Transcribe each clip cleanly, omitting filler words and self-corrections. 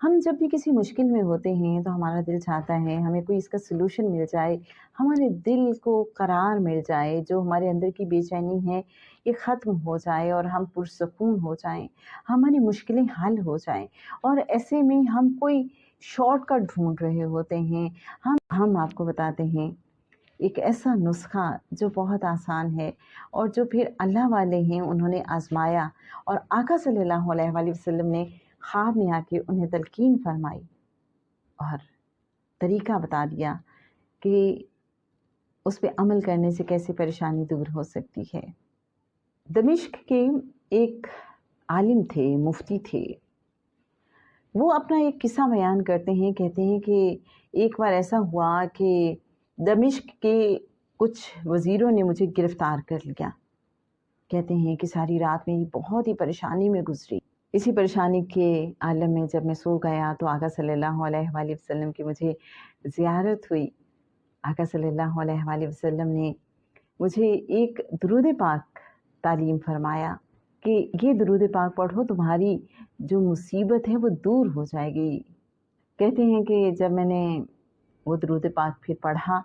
ہم جب بھی کسی مشکل میں ہوتے ہیں تو ہمارا دل چاہتا ہے ہمیں کوئی اس کا سلوشن مل جائے، ہمارے دل کو قرار مل جائے، جو ہمارے اندر کی بے چینی ہے یہ ختم ہو جائے اور ہم پرسکون ہو جائیں، ہماری مشکلیں حل ہو جائیں۔ اور ایسے میں ہم کوئی شارٹ کٹ ڈھونڈ رہے ہوتے ہیں۔ ہم آپ کو بتاتے ہیں ایک ایسا نسخہ جو بہت آسان ہے اور جو پھر اللہ والے ہیں انہوں نے آزمایا، اور آقا صلی اللہ علیہ وآلہ وسلم نے خواب میں آ کے انہیں تلقین فرمائی اور طریقہ بتا دیا کہ اس پہ عمل کرنے سے کیسے پریشانی دور ہو سکتی ہے۔ دمشق کے ایک عالم تھے، مفتی تھے، وہ اپنا ایک قصہ بیان کرتے ہیں، کہتے ہیں کہ ایک بار ایسا ہوا کہ دمشق کے کچھ وزیروں نے مجھے گرفتار کر لیا۔ کہتے ہیں کہ ساری رات میری بہت ہی پریشانی میں گزری۔ اسی پریشانی کے عالم میں جب میں سو گیا تو آقا صلی اللہ علیہ وآلہ وسلم کی مجھے زیارت ہوئی۔ آقا صلی اللہ علیہ وآلہ وسلم نے مجھے ایک درود پاک تعلیم فرمایا کہ یہ درود پاک پڑھو، تمہاری جو مصیبت ہے وہ دور ہو جائے گی۔ کہتے ہیں کہ جب میں نے وہ درود پاک پھر پڑھا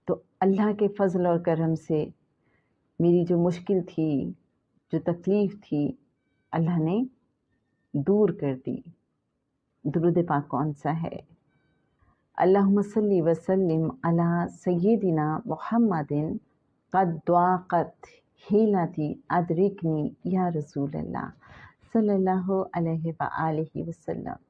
تو اللہ کے فضل اور کرم سے میری جو مشکل تھی، جو تکلیف تھی، اللہ نے دور کر دی۔ درود پاک کون سا ہے؟ اللہم صلی وسلم علی سیدنا محمد قد ضاقت حیلتی ادرکنی یا رسول اللہ صلی اللہ علیہ وآلہ وسلم۔